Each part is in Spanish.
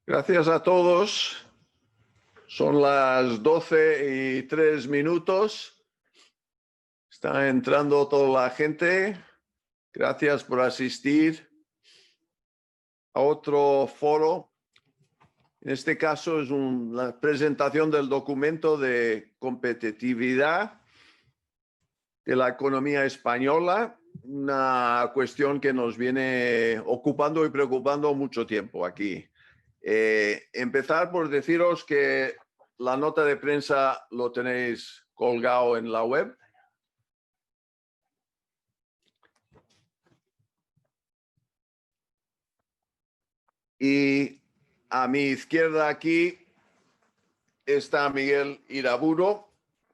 Gracias a todos. Son las 12:03. Está entrando toda la gente. Gracias por asistir a otro foro. En este caso es la presentación del documento de competitividad de la economía española, una cuestión que nos viene ocupando y preocupando mucho tiempo aquí. Empezar por deciros que la nota de prensa lo tenéis colgado en la web. Y a mi izquierda aquí está Miguel Iraburu,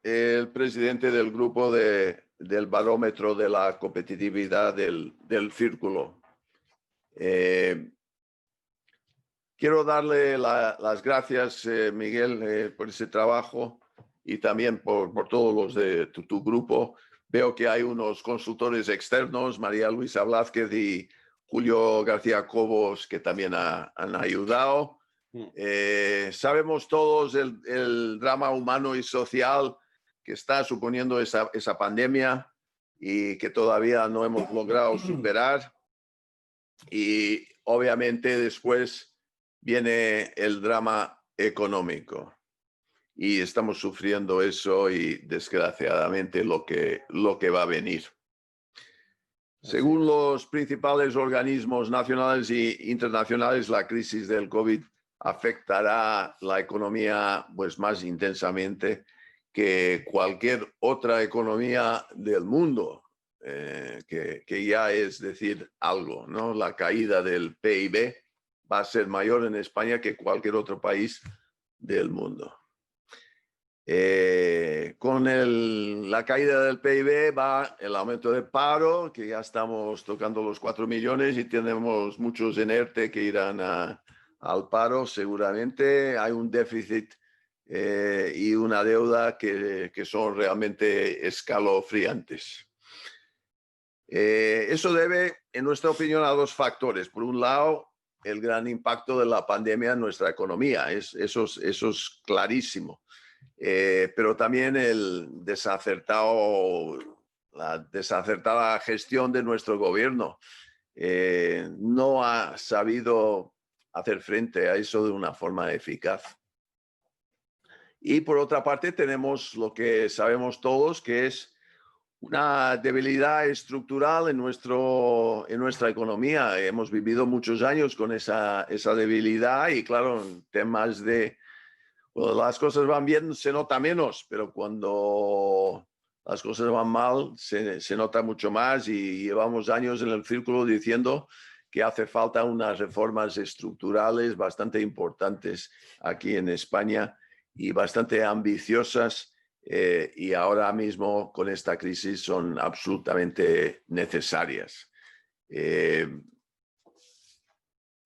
el presidente del grupo del barómetro de la competitividad del Círculo. Quiero darle las gracias, Miguel, por ese trabajo y también por todos los de tu grupo. Veo que hay unos consultores externos, María Luisa Blázquez y Julio García Cobos, que también han ayudado. Sabemos todos el drama humano y social que está suponiendo esa pandemia y que todavía no hemos logrado superar. Y obviamente después viene el drama económico y estamos sufriendo eso y desgraciadamente lo que va a venir. Según los principales organismos nacionales e internacionales, la crisis del COVID afectará la economía pues más intensamente que cualquier otra economía del mundo, que ya es decir algo, ¿no? La caída del PIB va a ser mayor en España que cualquier otro país del mundo. Con la caída del PIB va el aumento del paro, que ya estamos tocando los 4 millones y tenemos muchos en ERTE que irán al paro seguramente. Hay un déficit y una deuda que son realmente escalofriantes. Eso debe, en nuestra opinión, a dos factores. Por un lado, el gran impacto de la pandemia en nuestra economía. Eso es clarísimo. Pero también la desacertada gestión de nuestro gobierno. No ha sabido hacer frente a eso de una forma eficaz. Y por otra parte tenemos lo que sabemos todos, que es una debilidad estructural en nuestra economía. Hemos vivido muchos años con esa debilidad y claro, en temas cuando las cosas van bien se nota menos, pero cuando las cosas van mal se nota mucho más y llevamos años en el Círculo diciendo que hace falta unas reformas estructurales bastante importantes aquí en España y bastante ambiciosas y ahora mismo con esta crisis son absolutamente necesarias. Este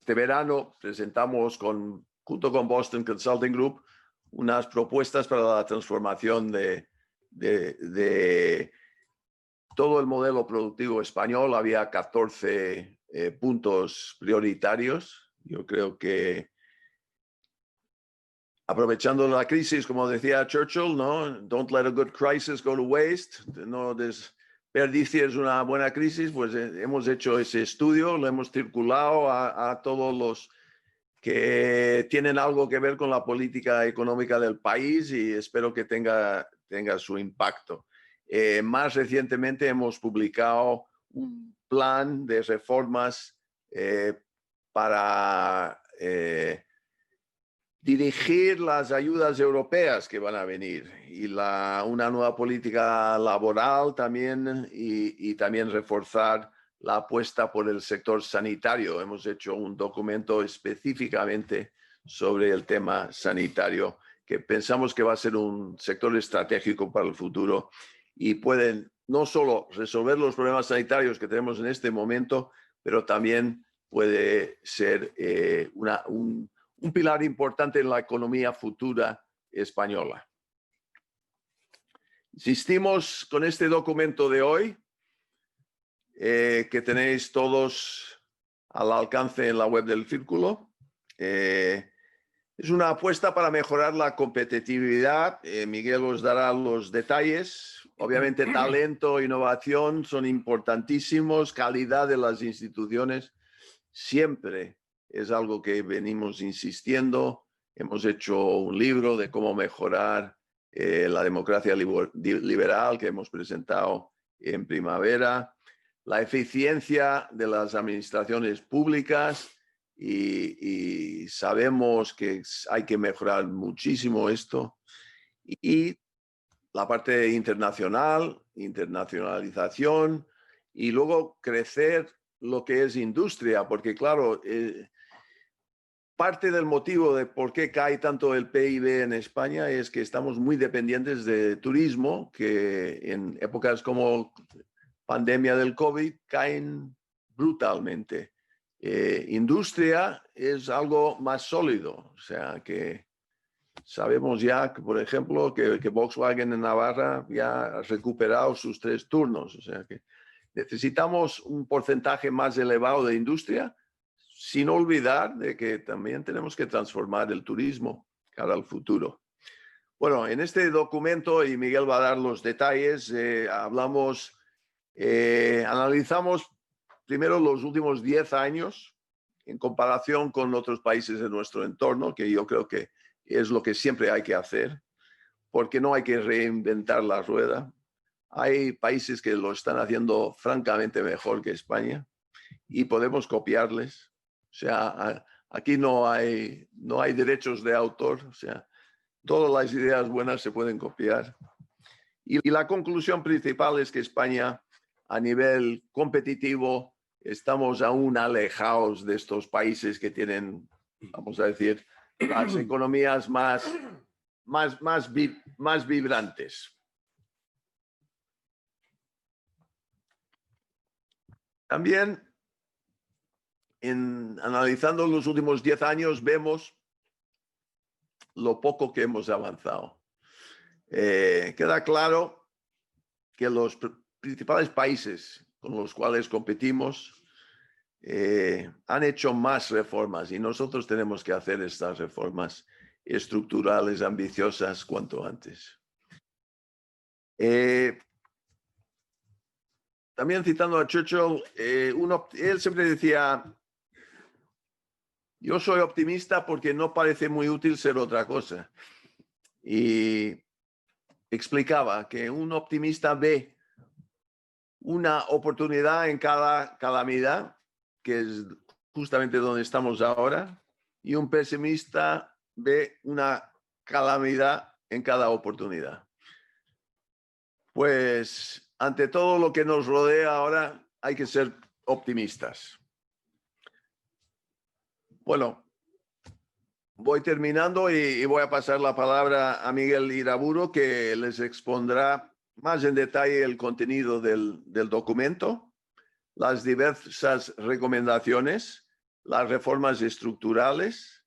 verano presentamos junto con Boston Consulting Group unas propuestas para la transformación de todo el modelo productivo español. Había 14 puntos prioritarios. Yo creo que aprovechando la crisis, como decía Churchill, ¿no? Don't let a good crisis go to waste. No desperdicies una buena crisis. Pues hemos hecho ese estudio, lo hemos circulado a todos los que tienen algo que ver con la política económica del país y espero que tenga su impacto. Más recientemente hemos publicado un plan de reformas para dirigir las ayudas europeas que van a venir y una nueva política laboral también y también reforzar la apuesta por el sector sanitario. Hemos hecho un documento específicamente sobre el tema sanitario que pensamos que va a ser un sector estratégico para el futuro y pueden no solo resolver los problemas sanitarios que tenemos en este momento, pero también puede ser un pilar importante en la economía futura española. Insistimos con este documento de hoy, que tenéis todos al alcance en la web del Círculo. Es una apuesta para mejorar la competitividad. Miguel os dará los detalles. Obviamente, talento, innovación son importantísimos. Calidad de las instituciones siempre es algo que venimos insistiendo. Hemos hecho un libro de cómo mejorar la democracia liberal que hemos presentado en primavera. La eficiencia de las administraciones públicas. Y sabemos que hay que mejorar muchísimo esto. Y la parte internacional, internacionalización y luego crecer lo que es industria, porque claro, parte del motivo de por qué cae tanto el PIB en España es que estamos muy dependientes de turismo, que en épocas como pandemia del COVID caen brutalmente. Industria es algo más sólido, o sea que sabemos ya, que, por ejemplo, que Volkswagen en Navarra ya ha recuperado sus 3 turnos, o sea que necesitamos un porcentaje más elevado de industria, sin olvidar de que también tenemos que transformar el turismo cara al futuro. Bueno, en este documento, y Miguel va a dar los detalles, analizamos primero los últimos 10 años en comparación con otros países de nuestro entorno, que yo creo que es lo que siempre hay que hacer, porque no hay que reinventar la rueda. Hay países que lo están haciendo francamente mejor que España y podemos copiarles. O sea, aquí no hay derechos de autor, o sea, todas las ideas buenas se pueden copiar. Y la conclusión principal es que España, a nivel competitivo, estamos aún alejados de estos países que tienen, vamos a decir, las economías más vibrantes. También, analizando los últimos 10 años, vemos lo poco que hemos avanzado. Queda claro que los principales países con los cuales competimos han hecho más reformas y nosotros tenemos que hacer estas reformas estructurales ambiciosas cuanto antes. También citando a Churchill, él siempre decía, yo soy optimista porque no parece muy útil ser otra cosa. Y explicaba que un optimista ve una oportunidad en cada calamidad, que es justamente donde estamos ahora, y un pesimista ve una calamidad en cada oportunidad. Pues ante todo lo que nos rodea ahora hay que ser optimistas. Bueno, voy terminando y voy a pasar la palabra a Miguel Iraburu, que les expondrá más en detalle el contenido del documento, las diversas recomendaciones, las reformas estructurales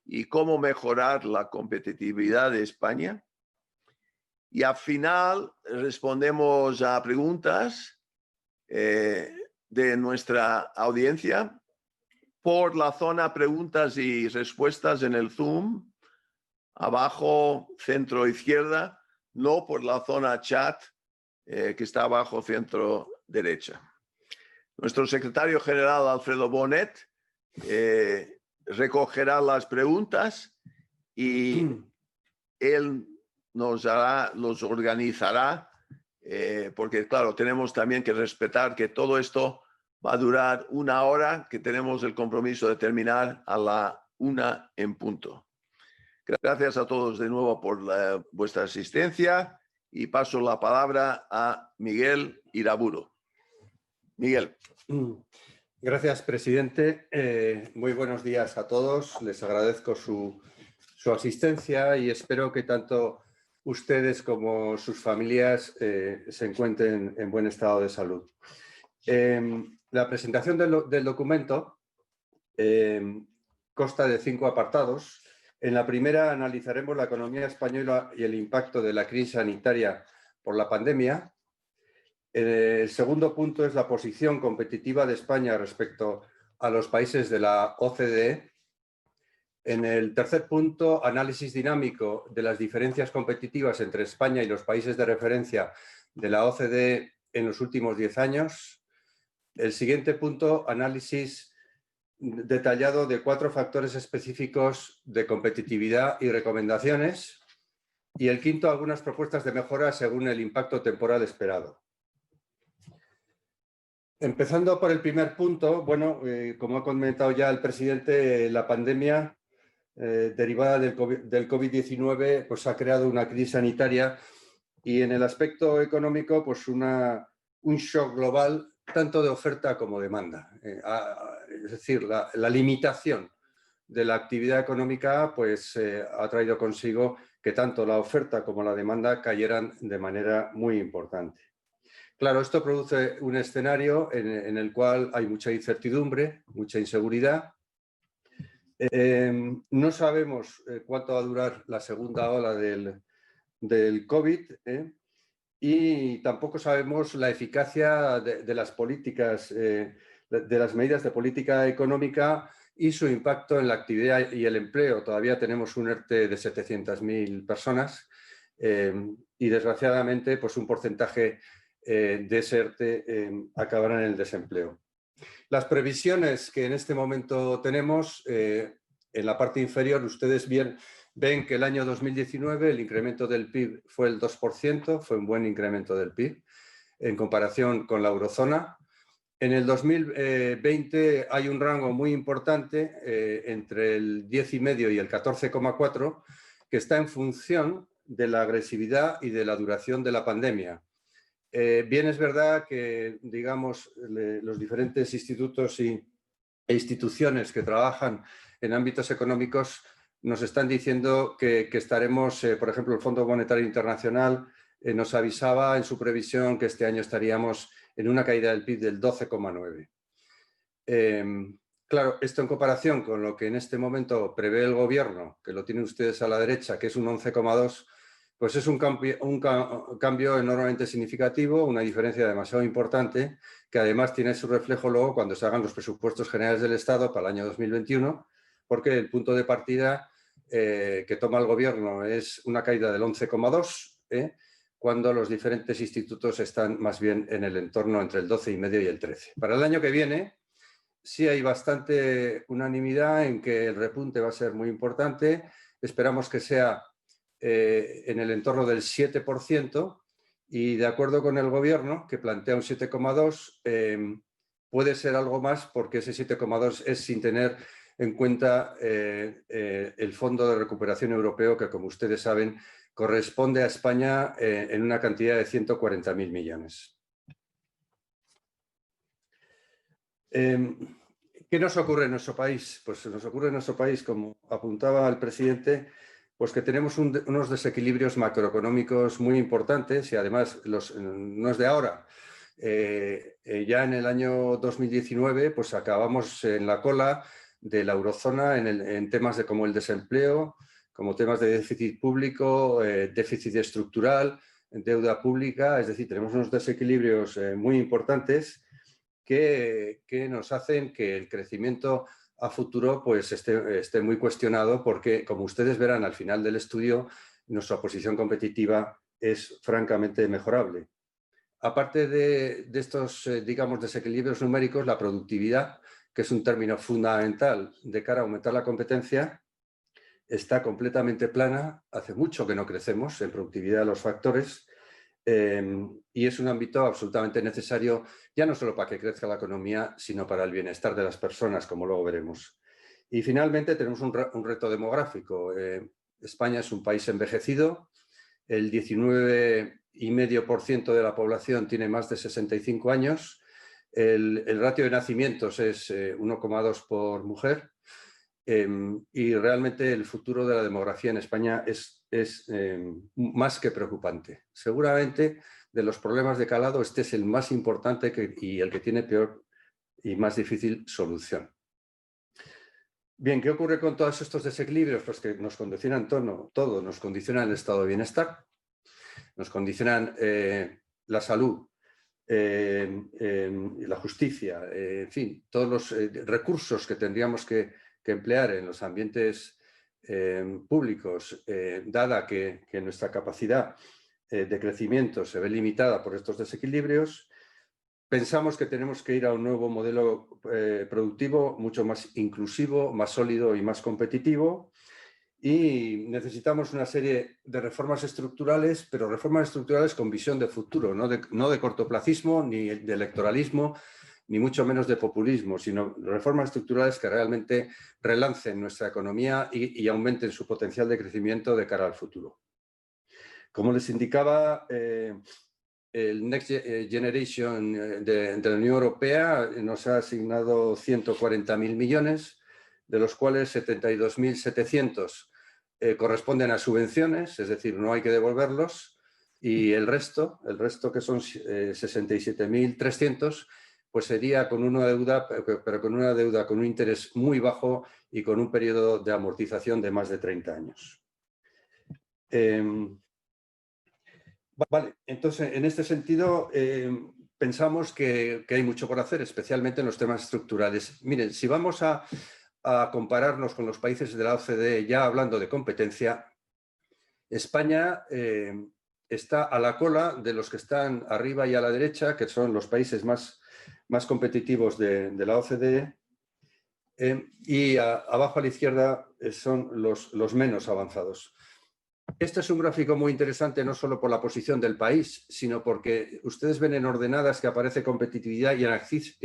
y cómo mejorar la competitividad de España. Y al final respondemos a preguntas de nuestra audiencia por la zona preguntas y respuestas en el Zoom, abajo centro izquierda, no por la zona chat que está abajo centro derecha. Nuestro secretario general, Alfredo Bonet, recogerá las preguntas y él los organizará, porque claro, tenemos también que respetar que todo esto va a durar 1 hora, que tenemos el compromiso de terminar a la 1 en punto. Gracias a todos de nuevo por vuestra asistencia y paso la palabra a Miguel Iraburu. Miguel. Gracias, presidente. Muy buenos días a todos. Les agradezco su asistencia y espero que tanto ustedes como sus familias se encuentren en buen estado de salud. La presentación del documento consta de 5 apartados. En la primera analizaremos la economía española y el impacto de la crisis sanitaria por la pandemia. El segundo punto es la posición competitiva de España respecto a los países de la OCDE. En el tercer punto, análisis dinámico de las diferencias competitivas entre España y los países de referencia de la OCDE en los últimos 10 años. El siguiente punto, análisis detallado de 4 factores específicos de competitividad y recomendaciones. Y el quinto, algunas propuestas de mejora según el impacto temporal esperado. Empezando por el primer punto, bueno, como ha comentado ya el presidente, la pandemia derivada del COVID-19 pues ha creado una crisis sanitaria y en el aspecto económico pues un shock global tanto de oferta como demanda. Es decir, la limitación de la actividad económica pues ha traído consigo que tanto la oferta como la demanda cayeran de manera muy importante. Claro, esto produce un escenario en el cual hay mucha incertidumbre, mucha inseguridad. No sabemos cuánto va a durar la segunda ola del COVID y tampoco sabemos la eficacia de las políticas, de las medidas de política económica y su impacto en la actividad y el empleo. Todavía tenemos un ERTE de 700.000 personas y desgraciadamente pues un porcentaje de ese ERTE acabará en el desempleo. Las previsiones que en este momento tenemos, en la parte inferior ustedes ven que el año 2019 el incremento del PIB fue el 2%, fue un buen incremento del PIB en comparación con la eurozona. En el 2020 hay un rango muy importante entre el 10,5 y el 14,4 que está en función de la agresividad y de la duración de la pandemia. Bien es verdad que, digamos, los diferentes institutos e instituciones que trabajan en ámbitos económicos nos están diciendo que estaremos, por ejemplo, el Fondo Monetario Internacional nos avisaba en su previsión que este año estaríamos en una caída del PIB del 12,9. Claro, esto en comparación con lo que en este momento prevé el Gobierno, que lo tienen ustedes a la derecha, que es un 11,2, pues es un cambio enormemente significativo, una diferencia demasiado importante, que además tiene su reflejo luego cuando se hagan los presupuestos generales del Estado para el año 2021, porque el punto de partida que toma el Gobierno es una caída del 11,2, cuando los diferentes institutos están más bien en el entorno entre el 12,5 y el 13. Para el año que viene sí hay bastante unanimidad en que el repunte va a ser muy importante. Esperamos que sea en el entorno del 7% y de acuerdo con el Gobierno, que plantea un 7,2, puede ser algo más porque ese 7,2 es sin tener en cuenta el Fondo de Recuperación Europeo, que como ustedes saben corresponde a España en una cantidad de 140.000 millones. ¿Qué nos ocurre en nuestro país? Pues nos ocurre en nuestro país, como apuntaba el presidente, pues que tenemos unos desequilibrios macroeconómicos muy importantes y además no es de ahora. Ya en el año 2019 pues acabamos en la cola de la eurozona en temas como el desempleo, como temas de déficit público, déficit estructural, deuda pública, es decir, tenemos unos desequilibrios muy importantes que nos hacen que el crecimiento a futuro pues esté muy cuestionado porque, como ustedes verán al final del estudio, nuestra posición competitiva es francamente mejorable. Aparte de estos, digamos, desequilibrios numéricos, la productividad, que es un término fundamental de cara a aumentar la competencia, está completamente plana. Hace mucho que no crecemos en productividad de los factores y es un ámbito absolutamente necesario, ya no solo para que crezca la economía, sino para el bienestar de las personas, como luego veremos. Y finalmente tenemos un reto demográfico. España es un país envejecido, el 19,5% de la población tiene más de 65 años, el ratio de nacimientos es 1,2 por mujer y realmente el futuro de la demografía en España es más que preocupante. Seguramente de los problemas de calado este es el más importante y el que tiene peor y más difícil solución. Bien, ¿qué ocurre con todos estos desequilibrios? Pues que nos condicionan todo, nos condicionan el estado de bienestar, nos condicionan la salud, la justicia, en fin, todos los recursos que tendríamos que que emplear en los ambientes públicos, dada que nuestra capacidad de crecimiento se ve limitada por estos desequilibrios, pensamos que tenemos que ir a un nuevo modelo productivo mucho más inclusivo, más sólido y más competitivo, y necesitamos una serie de reformas estructurales, pero reformas estructurales con visión de futuro, no de cortoplacismo ni de electoralismo, ni mucho menos de populismo, sino reformas estructurales que realmente relancen nuestra economía y aumenten su potencial de crecimiento de cara al futuro. Como les indicaba, el Next Generation de la Unión Europea nos ha asignado 140.000 millones, de los cuales 72.700 corresponden a subvenciones, es decir, no hay que devolverlos, y el resto que son 67.300, pues sería con una deuda, pero con una deuda con un interés muy bajo y con un periodo de amortización de más de 30 años. Vale, entonces, en este sentido, pensamos que hay mucho por hacer, especialmente en los temas estructurales. Miren, si vamos a compararnos con los países de la OCDE, ya hablando de competencia, España está a la cola de los que están arriba y a la derecha, que son los países más competitivos de la OCDE, y abajo a la izquierda son los menos avanzados. Este es un gráfico muy interesante no solo por la posición del país, sino porque ustedes ven en ordenadas que aparece competitividad y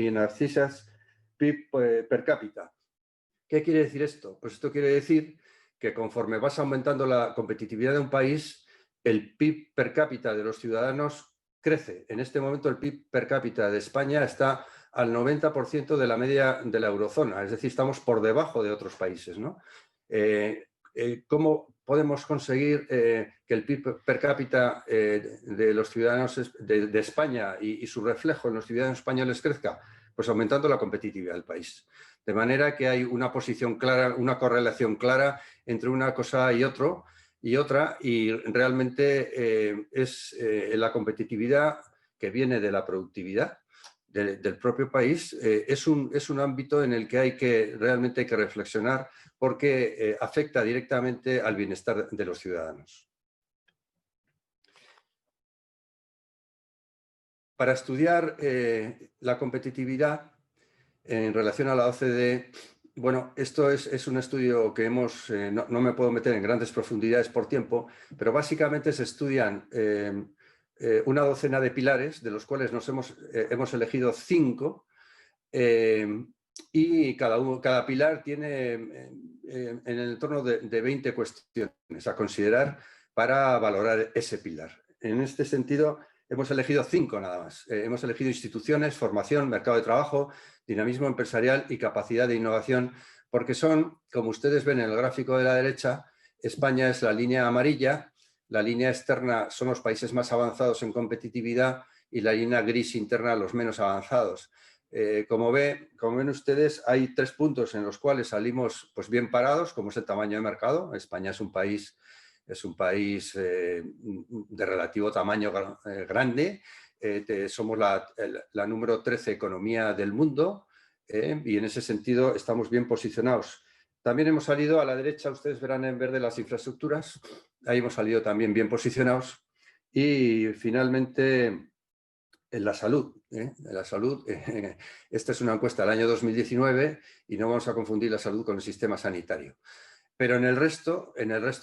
en abscisas PIB per cápita. ¿Qué quiere decir esto? Pues esto quiere decir que conforme vas aumentando la competitividad de un país, el PIB per cápita de los ciudadanos crece. En este momento el PIB per cápita de España está al 90% de la media de la eurozona, es decir, estamos por debajo de otros países, ¿no? ¿Cómo podemos conseguir que el PIB per cápita de los ciudadanos de España y su reflejo en los ciudadanos españoles crezca? Pues aumentando la competitividad del país. De manera que hay una posición clara, una correlación clara entre una cosa y otra, y realmente es la competitividad que viene de la productividad del propio país, es un ámbito en el que realmente hay que reflexionar porque afecta directamente al bienestar de los ciudadanos. Para estudiar la competitividad en relación a la OCDE, bueno, esto es un estudio que no me puedo meter en grandes profundidades por tiempo, pero básicamente se estudian una docena de pilares, de los cuales hemos elegido 5, y cada pilar tiene en el entorno de 20 cuestiones a considerar para valorar ese pilar. En este sentido, hemos elegido 5 nada más. Hemos elegido instituciones, formación, mercado de trabajo, dinamismo empresarial y capacidad de innovación, porque son, como ustedes ven en el gráfico de la derecha, España es la línea amarilla, la línea externa son los países más avanzados en competitividad y la línea gris interna los menos avanzados. Como ven ustedes, hay 3 puntos en los cuales salimos pues, bien parados, como es el tamaño de mercado. España es un país de relativo tamaño grande. Somos la número 13 economía del mundo y en ese sentido estamos bien posicionados. También hemos salido a la derecha, ustedes verán en verde las infraestructuras, ahí hemos salido también bien posicionados. Y finalmente en la salud. Esta es una encuesta del año 2019 y no vamos a confundir la salud con el sistema sanitario. Pero en el resto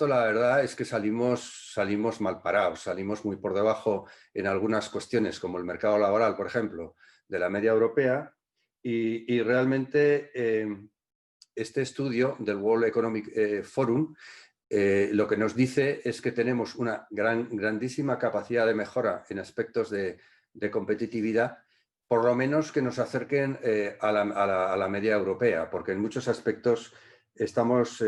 la verdad es que salimos mal parados, salimos muy por debajo en algunas cuestiones como el mercado laboral, por ejemplo, de la media europea y realmente este estudio del World Economic Forum lo que nos dice es que tenemos una grandísima capacidad de mejora en aspectos de competitividad, por lo menos que nos acerquen a la media europea, porque en muchos aspectos estamos,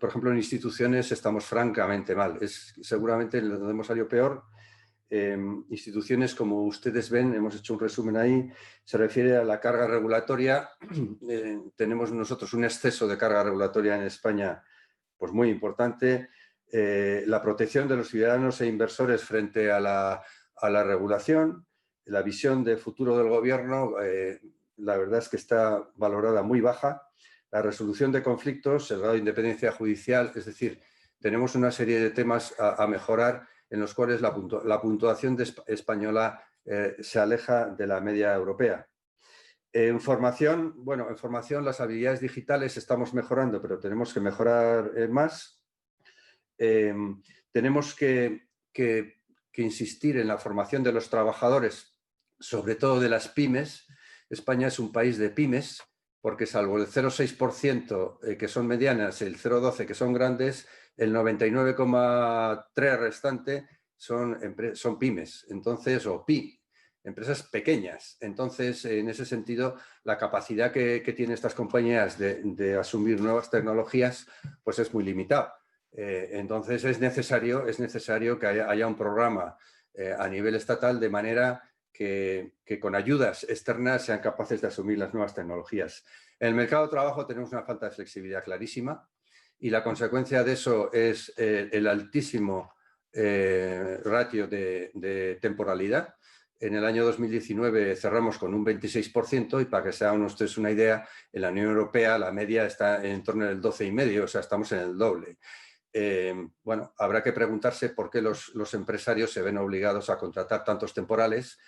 por ejemplo, en instituciones estamos francamente mal. Seguramente donde hemos salido peor. Instituciones, como ustedes ven, hemos hecho un resumen ahí, se refiere a la carga regulatoria. Tenemos nosotros un exceso de carga regulatoria en España pues muy importante. La protección de los ciudadanos e inversores frente a la regulación, la visión de futuro del gobierno, la verdad es que está valorada muy baja. la resolución de conflictos, el grado de independencia judicial, es decir, tenemos una serie de temas a mejorar en los cuales la puntuación española se aleja de la media europea. En formación, en formación las habilidades digitales estamos mejorando, pero tenemos que mejorar más. Tenemos que insistir en la formación de los trabajadores, sobre todo de las pymes. España es un país de pymes, porque salvo el 0,6% que son medianas, el 0,12% que son grandes, el 99,3% restante son pymes, entonces, o PI, empresas pequeñas. Entonces, en ese sentido, la capacidad que tienen estas compañías de asumir nuevas tecnologías pues es muy limitada. Entonces, es necesario que haya un programa a nivel estatal de manera que con ayudas externas sean capaces de asumir las nuevas tecnologías. En el mercado de trabajo tenemos una falta de flexibilidad clarísima y la consecuencia de eso es el altísimo ratio de temporalidad. En el año 2019 cerramos con un 26% y para que se hagan ustedes una idea, en la Unión Europea la media está en torno del 12,5%, o sea, estamos en el doble. Habrá que preguntarse por qué los empresarios se ven obligados a contratar tantos temporales,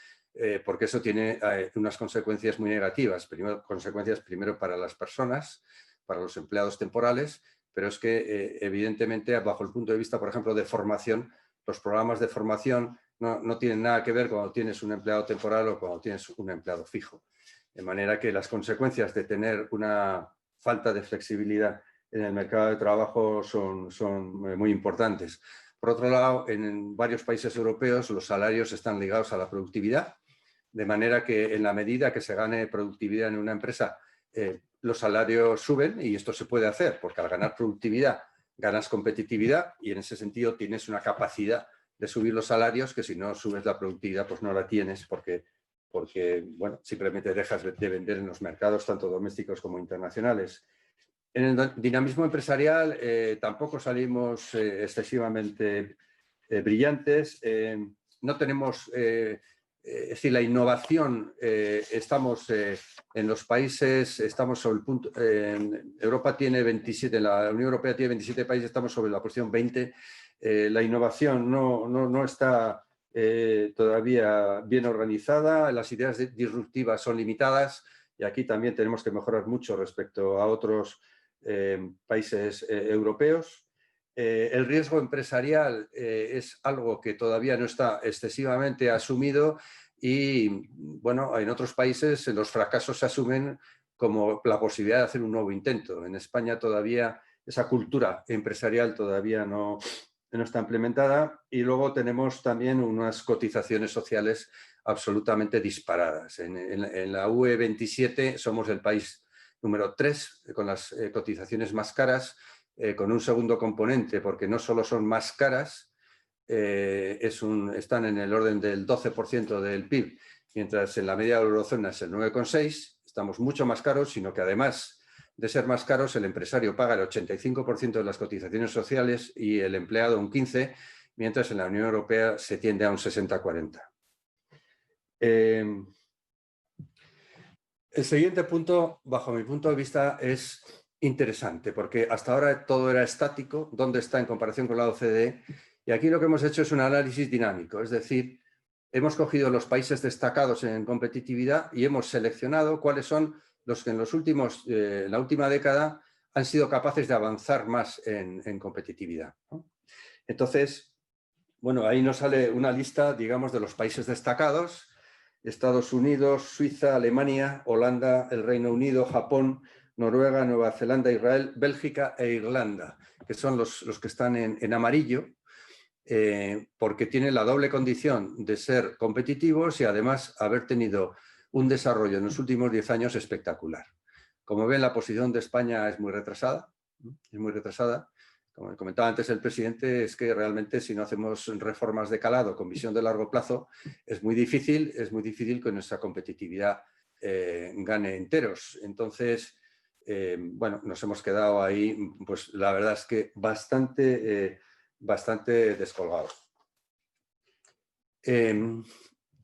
porque eso tiene unas consecuencias muy negativas. Primero para las personas, para los empleados temporales, pero es que evidentemente bajo el punto de vista, por ejemplo, de formación, los programas de formación no tienen nada que ver cuando tienes un empleado temporal o cuando tienes un empleado fijo. De manera que las consecuencias de tener una falta de flexibilidad en el mercado de trabajo son muy importantes. Por otro lado, en varios países europeos los salarios están ligados a la productividad, de manera que en la medida que se gane productividad en una empresa, los salarios suben y esto se puede hacer porque al ganar productividad ganas competitividad y en ese sentido tienes una capacidad de subir los salarios que si no subes la productividad pues no la tienes porque simplemente dejas de vender en los mercados tanto domésticos como internacionales. En el dinamismo empresarial tampoco salimos excesivamente brillantes. No tenemos, es decir, la innovación, estamos en los países, estamos sobre el punto, Europa tiene 27, la Unión Europea tiene 27 países, estamos sobre la posición 20. La innovación no está todavía bien organizada, las ideas disruptivas son limitadas y aquí también tenemos que mejorar mucho respecto a otros países europeos. El riesgo empresarial es algo que todavía no está excesivamente asumido y, en otros países los fracasos se asumen como la posibilidad de hacer un nuevo intento. En España todavía esa cultura empresarial todavía no está implementada y luego tenemos también unas cotizaciones sociales absolutamente disparadas. En la UE27 somos el país número 3, con las cotizaciones más caras, con un segundo componente, porque no solo son más caras, están en el orden del 12% del PIB, mientras en la media de la eurozona es el 9,6%, estamos mucho más caros, sino que además de ser más caros, el empresario paga el 85% de las cotizaciones sociales y el empleado un 15%, mientras en la Unión Europea se tiende a un 60-40%. El siguiente punto, bajo mi punto de vista, es interesante, porque hasta ahora todo era estático, dónde está en comparación con la OCDE, y aquí lo que hemos hecho es un análisis dinámico, es decir, hemos cogido los países destacados en competitividad y hemos seleccionado cuáles son los que en la última década han sido capaces de avanzar más en competitividad, ¿no? Entonces, ahí nos sale una lista, digamos, de los países destacados: Estados Unidos, Suiza, Alemania, Holanda, el Reino Unido, Japón, Noruega, Nueva Zelanda, Israel, Bélgica e Irlanda, que son los que están en amarillo, porque tienen la doble condición de ser competitivos y además haber tenido un desarrollo en los últimos 10 años espectacular. Como ven, la posición de España es muy retrasada, Como comentaba antes el presidente, es que realmente si no hacemos reformas de calado con visión de largo plazo, es muy difícil que nuestra competitividad gane enteros. Entonces, nos hemos quedado ahí, pues la verdad es que bastante descolgados.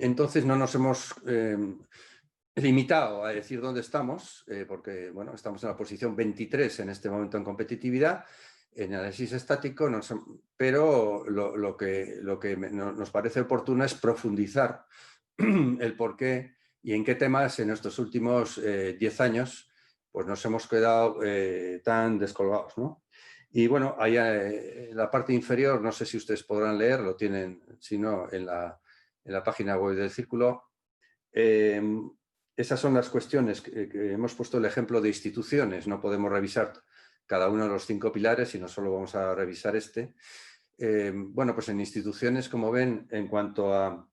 Entonces no nos hemos limitado a decir dónde estamos, porque bueno, estamos en la posición 23 en este momento en competitividad, en análisis estático, pero lo que nos parece oportuno es profundizar el por qué y en qué temas en estos últimos 10 años pues nos hemos quedado tan descolgados, ¿no? Y bueno, ahí en la parte inferior, no sé si ustedes podrán leer, lo tienen, si no, en la página web del Círculo. Esas son las cuestiones que hemos puesto el ejemplo de instituciones. No podemos revisar cada uno de los 5 pilares, sino solo vamos a revisar este. Bueno, pues en instituciones, como ven, en cuanto a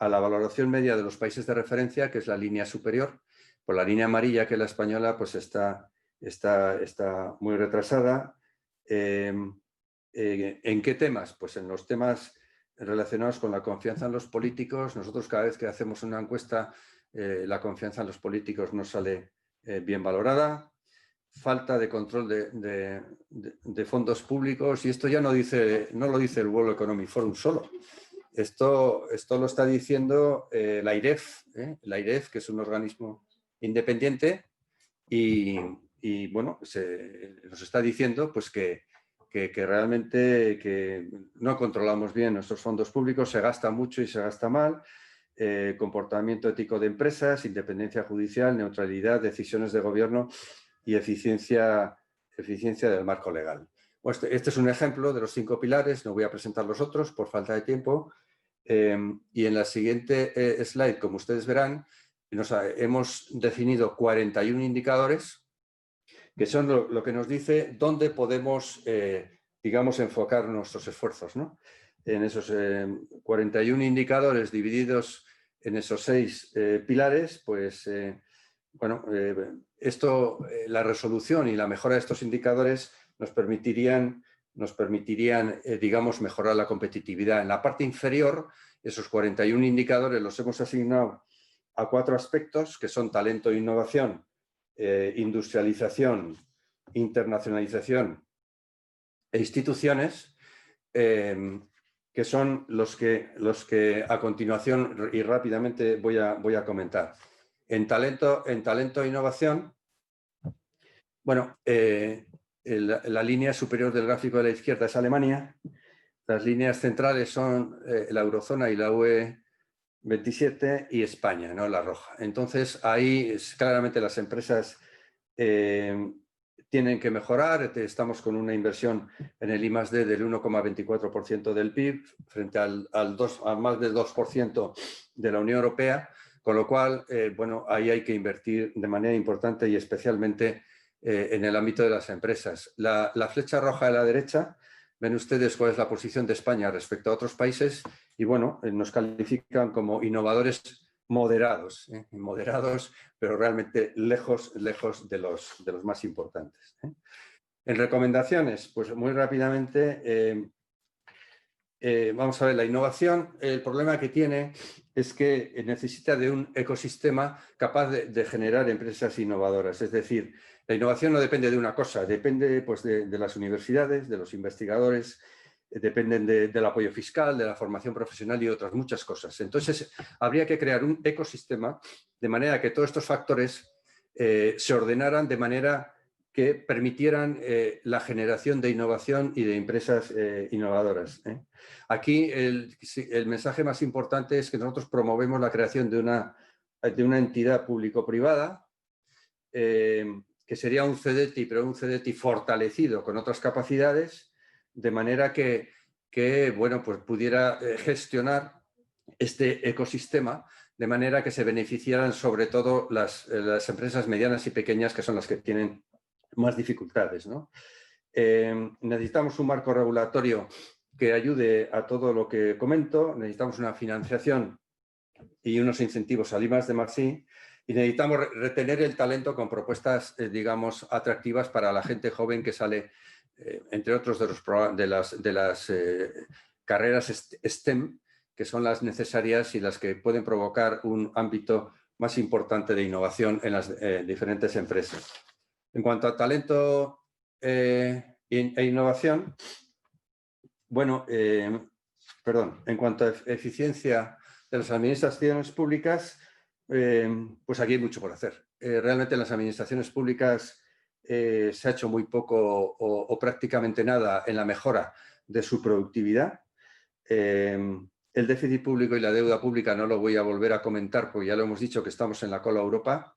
la valoración media de los países de referencia, que es la línea superior, pues la línea amarilla, que es la española, pues está muy retrasada. ¿En qué temas? Pues en los temas relacionados con la confianza en los políticos. Nosotros cada vez que hacemos una encuesta, la confianza en los políticos nos sale bien valorada. Falta de control de fondos públicos, y esto ya no lo dice el World Economic Forum solo. Esto lo está diciendo la IREF, que es un organismo independiente, y bueno, nos está diciendo pues que realmente que no controlamos bien nuestros fondos públicos, se gasta mucho y se gasta mal, comportamiento ético de empresas, independencia judicial, neutralidad, decisiones de gobierno y eficiencia del marco legal. Bueno, este es un ejemplo de los 5 pilares, no voy a presentar los otros por falta de tiempo. Y en la siguiente slide, como ustedes verán, hemos definido 41 indicadores que son lo que nos dice dónde podemos, digamos, enfocar nuestros esfuerzos, ¿no? En esos 41 indicadores divididos en esos 6 pilares, pues, bueno, la resolución y la mejora de estos indicadores nos permitirían digamos, mejorar la competitividad. En la parte inferior, esos 41 indicadores los hemos asignado a 4 aspectos, que son talento e innovación, industrialización, internacionalización e instituciones, que son los que a continuación y rápidamente voy a comentar. En talento e innovación, bueno, la línea superior del gráfico de la izquierda es Alemania, las líneas centrales son la eurozona y la UE 27 y España, ¿no? La roja. Entonces, ahí claramente las empresas tienen que mejorar. Estamos con una inversión en el I+D del 1,24% del PIB frente a más del 2% de la Unión Europea, con lo cual, bueno, ahí hay que invertir de manera importante y especialmente en el ámbito de las empresas. La flecha roja de la derecha, ven ustedes cuál es la posición de España respecto a otros países y, bueno, nos califican como innovadores moderados, pero realmente lejos de los más importantes. En recomendaciones, pues muy rápidamente, vamos a ver, la innovación, el problema que tiene es que necesita de un ecosistema capaz de generar empresas innovadoras. Es decir, la innovación no depende de una cosa, depende pues, de las universidades, de los investigadores, dependen del apoyo fiscal, de la formación profesional y otras muchas cosas. Entonces, habría que crear un ecosistema de manera que todos estos factores se ordenaran de manera que permitieran la generación de innovación y de empresas innovadoras. Aquí el mensaje más importante es que nosotros promovemos la creación de una entidad público-privada, que sería un CEDETI, pero un CEDETI fortalecido con otras capacidades, de manera que bueno, pues pudiera gestionar este ecosistema de manera que se beneficiaran sobre todo las empresas medianas y pequeñas, que son las que tienen más dificultades, ¿no? Necesitamos un marco regulatorio que ayude a todo lo que comento, necesitamos una financiación y unos incentivos al I+D+I, y necesitamos retener el talento con propuestas, digamos, atractivas para la gente joven que sale, entre otros de las carreras STEM, que son las necesarias y las que pueden provocar un ámbito más importante de innovación en las diferentes empresas. En cuanto a talento e innovación, bueno, en cuanto a eficiencia de las administraciones públicas, pues aquí hay mucho por hacer. Realmente en las administraciones públicas se ha hecho muy poco o prácticamente nada en la mejora de su productividad. El déficit público y la deuda pública no lo voy a volver a comentar porque ya lo hemos dicho que estamos en la cola Europa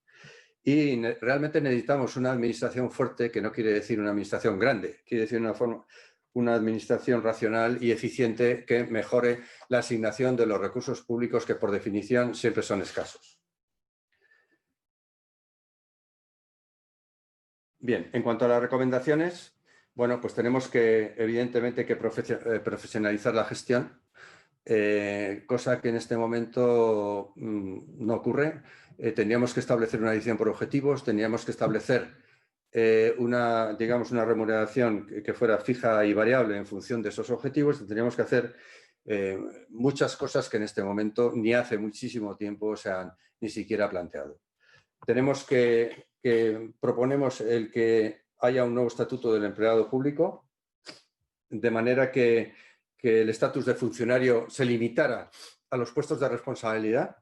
y realmente necesitamos una administración fuerte, que no quiere decir una administración grande, quiere decir una administración racional y eficiente que mejore la asignación de los recursos públicos que por definición siempre son escasos. Bien, en cuanto a las recomendaciones, bueno, pues tenemos que, evidentemente, que profesionalizar la gestión, cosa que en este momento no ocurre. Tendríamos que establecer una edición por objetivos, tendríamos que establecer una remuneración que fuera fija y variable en función de esos objetivos, y tendríamos que hacer muchas cosas que en este momento ni hace muchísimo tiempo se han ni siquiera planteado. Tenemos proponemos el que haya un nuevo estatuto del empleado público, de manera que el estatus de funcionario se limitara a los puestos de responsabilidad.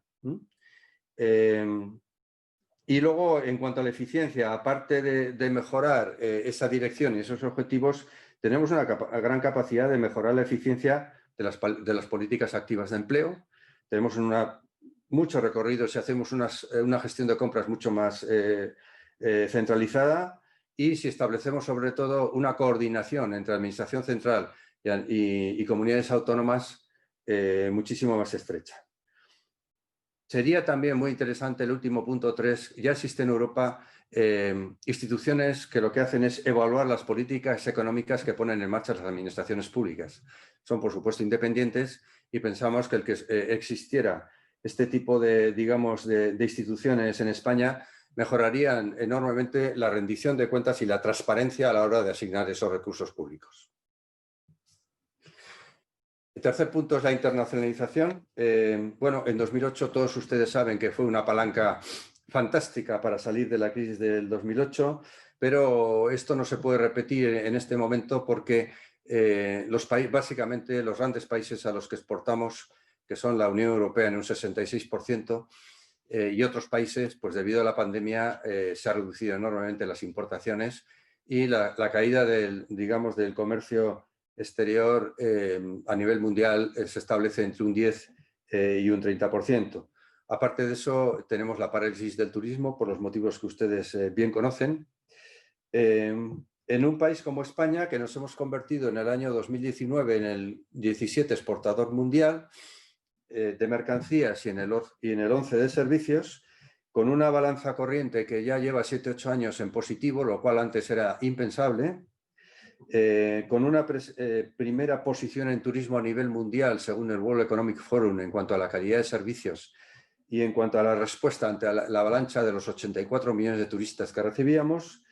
Y luego, en cuanto a la eficiencia, aparte de mejorar esa dirección y esos objetivos, tenemos una gran capacidad de mejorar la eficiencia de las políticas activas de empleo. Tenemos mucho recorrido si hacemos una gestión de compras mucho más centralizada y si establecemos sobre todo una coordinación entre Administración Central y comunidades autónomas muchísimo más estrecha. Sería también muy interesante el último punto 3. Ya existen en Europa instituciones que lo que hacen es evaluar las políticas económicas que ponen en marcha las administraciones públicas. Son, por supuesto, independientes y pensamos que el que existiera este tipo de instituciones en España mejorarían enormemente la rendición de cuentas y la transparencia a la hora de asignar esos recursos públicos. El tercer punto es la internacionalización. Bueno, en 2008 todos ustedes saben que fue una palanca fantástica para salir de la crisis del 2008, pero esto no se puede repetir en este momento porque básicamente los grandes países a los que exportamos, que son la Unión Europea en un 66%, y otros países, pues debido a la pandemia se ha reducido enormemente las importaciones y la caída del comercio exterior a nivel mundial se establece entre un 10 y un 30%. Aparte de eso, tenemos la parálisis del turismo por los motivos que ustedes bien conocen. En un país como España, que nos hemos convertido en el año 2019 en el 17 exportador mundial de mercancías y en el 11 de servicios, con una balanza corriente que ya lleva 7-8 años en positivo, lo cual antes era impensable, con una primera posición en turismo a nivel mundial, según el World Economic Forum, en cuanto a la calidad de servicios y en cuanto a la respuesta ante la avalancha de los 84 millones de turistas que recibíamos.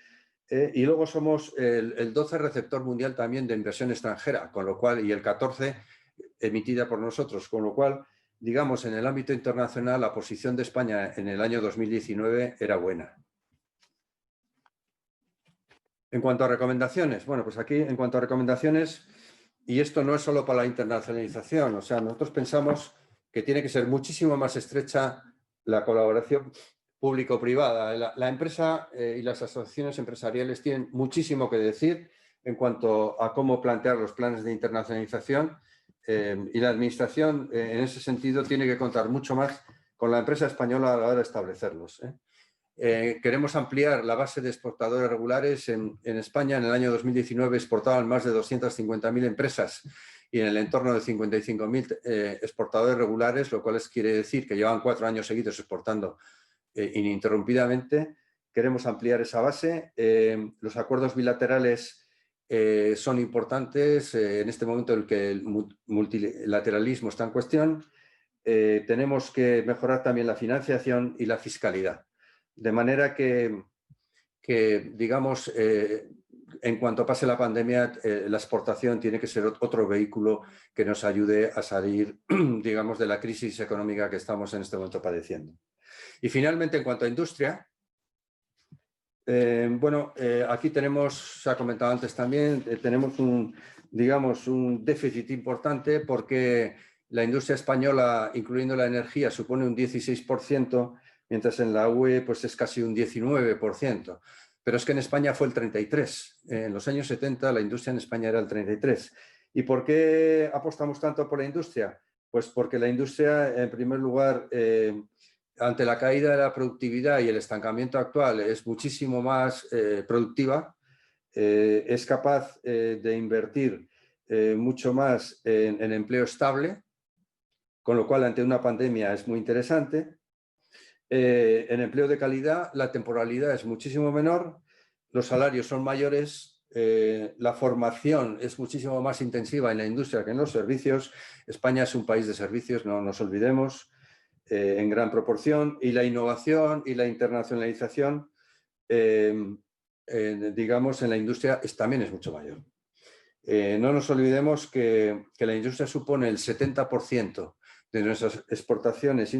Y luego somos el 12 receptor mundial también de inversión extranjera, con lo cual, y el 14 emitida por nosotros, con lo cual, digamos, en el ámbito internacional la posición de España en el año 2019 era buena. En cuanto a recomendaciones, bueno, pues aquí en cuanto a recomendaciones, y esto no es solo para la internacionalización, o sea, nosotros pensamos que tiene que ser muchísimo más estrecha la colaboración público-privada. La empresa y las asociaciones empresariales tienen muchísimo que decir en cuanto a cómo plantear los planes de internacionalización y la administración en ese sentido tiene que contar mucho más con la empresa española a la hora de establecerlos. Queremos ampliar la base de exportadores regulares. En España en el año 2019 exportaban más de 250.000 empresas y en el entorno de 55.000 exportadores regulares, lo cual quiere decir que llevan 4 años seguidos exportando ininterrumpidamente. Queremos ampliar esa base. Los acuerdos bilaterales son importantes en este momento en el que el multilateralismo está en cuestión. Tenemos que mejorar también la financiación y la fiscalidad. De manera que digamos, en cuanto pase la pandemia, la exportación tiene que ser otro vehículo que nos ayude a salir, digamos, de la crisis económica que estamos en este momento padeciendo. Y finalmente, en cuanto a industria, bueno, aquí tenemos, se ha comentado antes también, tenemos un déficit importante porque la industria española, incluyendo la energía, supone un 16% mientras en la UE pues, es casi un 19%. Pero es que en España fue el 33%. En los años 70 la industria en España era el 33%. ¿Y por qué apostamos tanto por la industria? Pues porque la industria, en primer lugar, ante la caída de la productividad y el estancamiento actual, es muchísimo más productiva, es capaz de invertir mucho más en empleo estable, con lo cual ante una pandemia es muy interesante. En empleo de calidad la temporalidad es muchísimo menor, los salarios son mayores, la formación es muchísimo más intensiva en la industria que en los servicios. España es un país de servicios, no nos olvidemos, en gran proporción, y la innovación y la internacionalización, digamos, en la industria también es mucho mayor. No nos olvidemos que la industria supone el 70% de nuestras exportaciones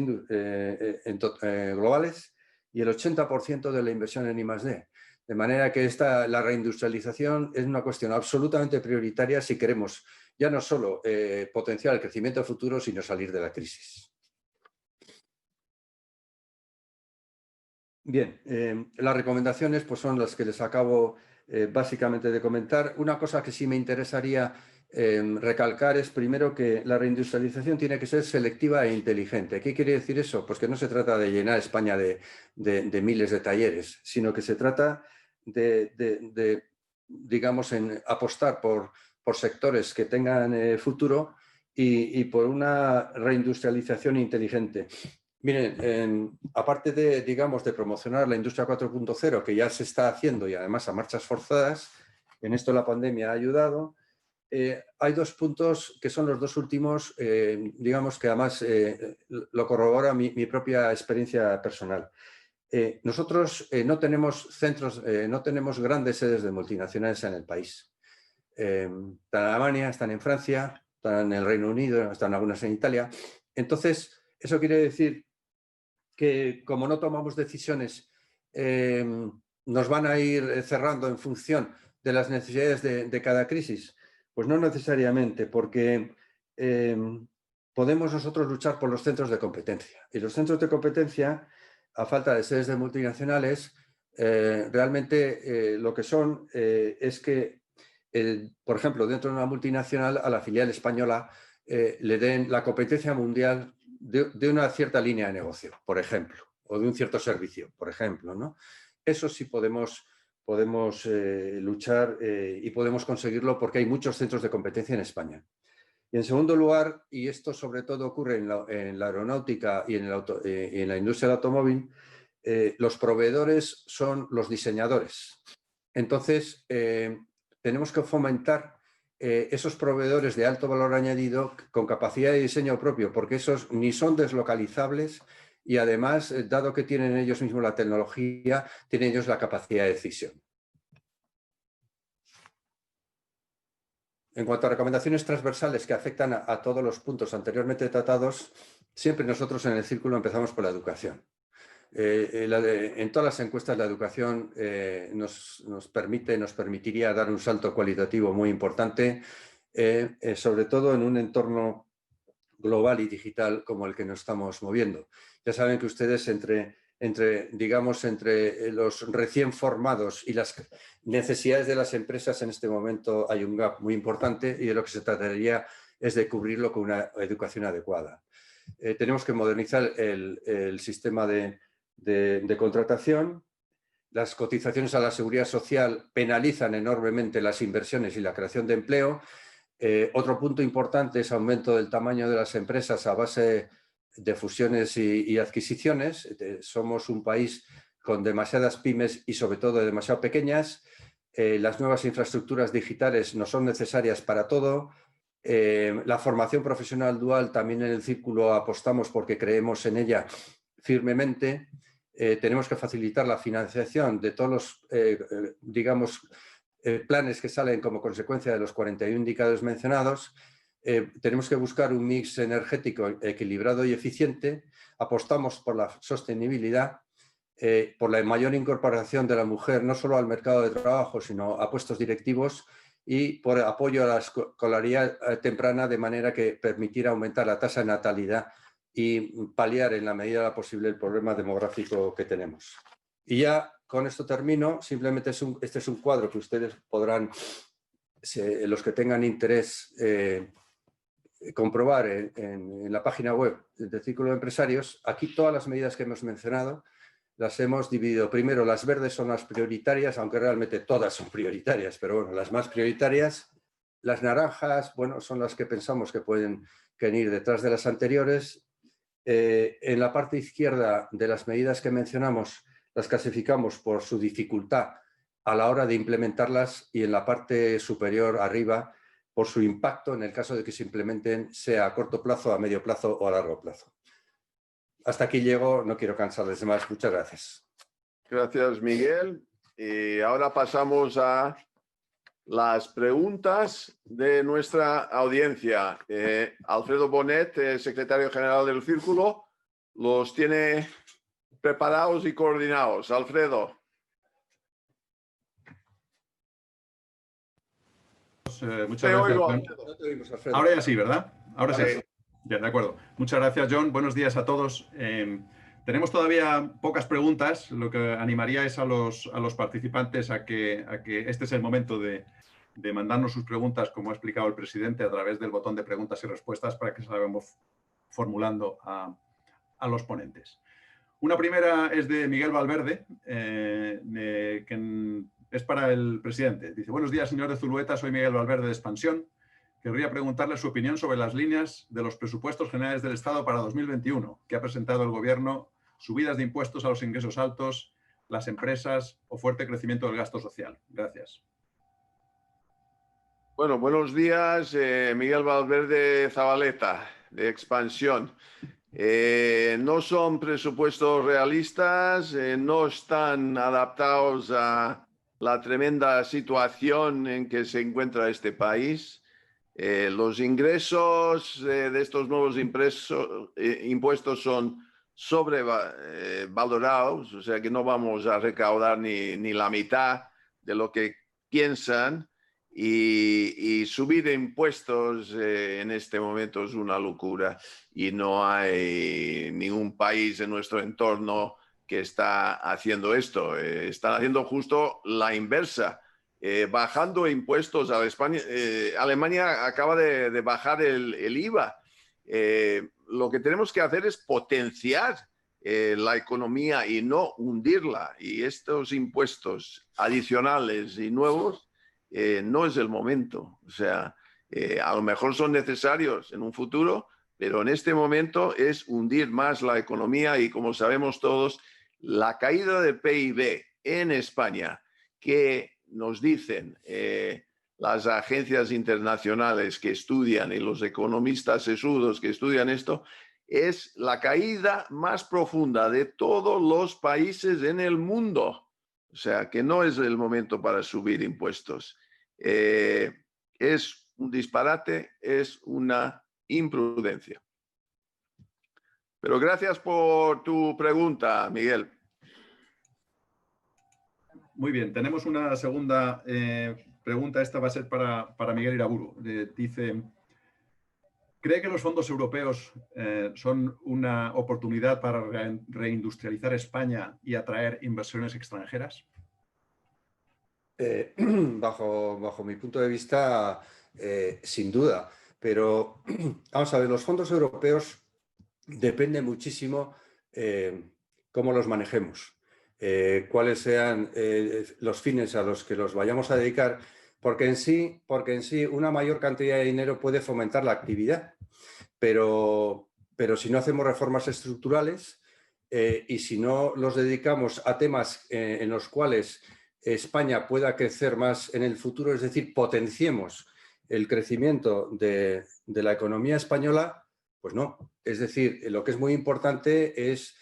globales y el 80% de la inversión en I+D. De manera que la reindustrialización es una cuestión absolutamente prioritaria si queremos ya no solo potenciar el crecimiento futuro, sino salir de la crisis. Bien, las recomendaciones pues, son las que les acabo básicamente de comentar. Una cosa que sí me interesaría recalcar es primero que la reindustrialización tiene que ser selectiva e inteligente. ¿Qué quiere decir eso? Pues que no se trata de llenar España de miles de talleres, sino que se trata de digamos, en apostar por sectores que tengan futuro y por una reindustrialización inteligente. Miren, aparte de, digamos, de promocionar la industria 4.0, que ya se está haciendo y además a marchas forzadas, en esto la pandemia ha ayudado, hay dos puntos que son los dos últimos, digamos que además lo corrobora mi propia experiencia personal. Nosotros no tenemos centros, no tenemos grandes sedes de multinacionales en el país. Están en Alemania, están en Francia, están en el Reino Unido, están algunas en Italia. Entonces, eso quiere decir que como no tomamos decisiones, nos van a ir cerrando en función de las necesidades de cada crisis. Pues no necesariamente, porque podemos nosotros luchar por los centros de competencia. Y los centros de competencia, a falta de sedes de multinacionales, realmente lo que son es que, por ejemplo, dentro de una multinacional, a la filial española le den la competencia mundial de una cierta línea de negocio, por ejemplo, o de un cierto servicio, por ejemplo, ¿no? Eso sí podemos luchar y podemos conseguirlo porque hay muchos centros de competencia en España. Y en segundo lugar, y esto sobre todo ocurre en la aeronáutica y en la industria del automóvil, los proveedores son los diseñadores. Entonces, tenemos que fomentar esos proveedores de alto valor añadido con capacidad de diseño propio, porque esos ni son deslocalizables y además, dado que tienen ellos mismos la tecnología, tienen ellos la capacidad de decisión. En cuanto a recomendaciones transversales que afectan a todos los puntos anteriormente tratados, siempre nosotros en el Círculo empezamos por la educación. En todas las encuestas la educación nos permitiría dar un salto cualitativo muy importante, sobre todo en un entorno global y digital como el que nos estamos moviendo. Ya saben que ustedes entre los recién formados y las necesidades de las empresas en este momento hay un gap muy importante y de lo que se trataría es de cubrirlo con una educación adecuada. Tenemos que modernizar el sistema de contratación. Las cotizaciones a la seguridad social penalizan enormemente las inversiones y la creación de empleo. Otro punto importante es aumento del tamaño de las empresas a base de fusiones y adquisiciones. Somos un país con demasiadas pymes y sobre todo demasiado pequeñas. Las nuevas infraestructuras digitales no son necesarias para todo. La formación profesional dual también en el Círculo apostamos porque creemos en ella firmemente. Tenemos que facilitar la financiación de todos los, digamos, planes que salen como consecuencia de los 41 indicadores mencionados. Tenemos que buscar un mix energético equilibrado y eficiente. Apostamos por la sostenibilidad, por la mayor incorporación de la mujer no solo al mercado de trabajo, sino a puestos directivos y por apoyo a la escolaridad temprana de manera que permitiera aumentar la tasa de natalidad y paliar en la medida de lo posible el problema demográfico que tenemos. Y ya con esto termino. Simplemente este es un cuadro que ustedes podrán, los que tengan interés, comprobar en la página web del Círculo de Empresarios. Aquí todas las medidas que hemos mencionado las hemos dividido. Primero, las verdes son las prioritarias, aunque realmente todas son prioritarias, pero bueno, las más prioritarias. Las naranjas, bueno, son las que pensamos que pueden venir detrás de las anteriores. En la parte izquierda de las medidas que mencionamos, las clasificamos por su dificultad a la hora de implementarlas, y en la parte superior arriba por su impacto en el caso de que se implementen, sea a corto plazo, a medio plazo o a largo plazo. Hasta aquí llego, no quiero cansarles más. Muchas gracias. Gracias, Miguel. Y ahora pasamos a las preguntas de nuestra audiencia. Alfredo Bonet, secretario general del Círculo, los tiene preparados y coordinados. Alfredo. Muchas gracias, John. No te oímos, Alfredo. Ahora ya sí, ¿verdad? Ahora sí. Sí. Bien, de acuerdo. Muchas gracias, John. Buenos días a todos. Tenemos todavía pocas preguntas. Lo que animaría es a los participantes a que este es el momento de mandarnos sus preguntas, como ha explicado el presidente, a través del botón de preguntas y respuestas, para que se las vayamos formulando a los ponentes. Una primera es de Miguel Valverde, que es para el presidente. Dice: buenos días, señor de Zulueta, soy Miguel Valverde de Expansión. Querría preguntarle su opinión sobre las líneas de los presupuestos generales del Estado para 2021, que ha presentado el Gobierno: subidas de impuestos a los ingresos altos, las empresas o fuerte crecimiento del gasto social. Gracias. Bueno, buenos días, Miguel Valverde Zabaleta, de Expansión. No son presupuestos realistas, no están adaptados a la tremenda situación en que se encuentra este país. Los ingresos de estos nuevos impuestos son sobrevalorados, o sea que no vamos a recaudar ni la mitad de lo que piensan. Y subir impuestos en este momento es una locura, y no hay ningún país en nuestro entorno que está haciendo esto. Están haciendo justo la inversa, bajando impuestos a España. Alemania acaba de bajar el IVA. Lo que tenemos que hacer es potenciar la economía y no hundirla. Y estos impuestos adicionales y nuevos no es el momento. O sea, a lo mejor son necesarios en un futuro, pero en este momento es hundir más la economía. Y como sabemos todos, la caída del PIB en España, que nos dicen las agencias internacionales que estudian y los economistas sesudos que estudian esto, es la caída más profunda de todos los países en el mundo. O sea, que no es el momento para subir impuestos. Es un disparate, es una imprudencia. Pero gracias por tu pregunta, Miguel. Muy bien, tenemos una segunda pregunta. Esta va a ser para Miguel Iraburu. Dice: ¿cree que los fondos europeos son una oportunidad para reindustrializar España y atraer inversiones extranjeras? Bajo mi punto de vista, sin duda. Pero vamos a ver, los fondos europeos depende muchísimo cómo los manejemos, cuáles sean los fines a los que los vayamos a dedicar, porque en sí una mayor cantidad de dinero puede fomentar la actividad, pero si no hacemos reformas estructurales y si no los dedicamos a temas en los cuales España pueda crecer más en el futuro, es decir, potenciemos el crecimiento de la economía española, pues no. Es decir, lo que es muy importante es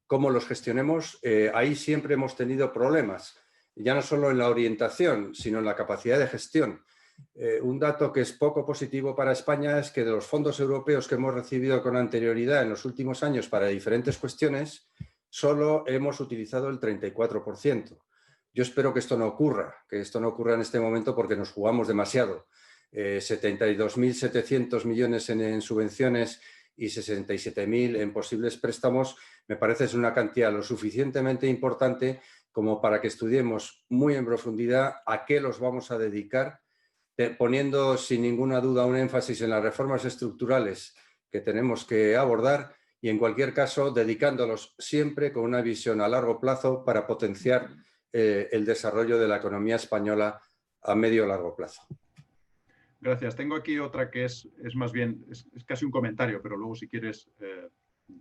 cómo los gestionemos. Ahí siempre hemos tenido problemas, ya no solo en la orientación, sino en la capacidad de gestión. Un dato que es poco positivo para España es que de los fondos europeos que hemos recibido con anterioridad en los últimos años para diferentes cuestiones, solo hemos utilizado el 34%. Yo espero que esto no ocurra en este momento, porque nos jugamos demasiado. 72.700 millones en subvenciones y 67.000 en posibles préstamos, me parece es una cantidad lo suficientemente importante como para que estudiemos muy en profundidad a qué los vamos a dedicar, poniendo sin ninguna duda un énfasis en las reformas estructurales que tenemos que abordar y, en cualquier caso, dedicándolos siempre con una visión a largo plazo para potenciar el desarrollo de la economía española a medio o largo plazo. Gracias. Tengo aquí otra que es más bien, es casi un comentario, pero luego si quieres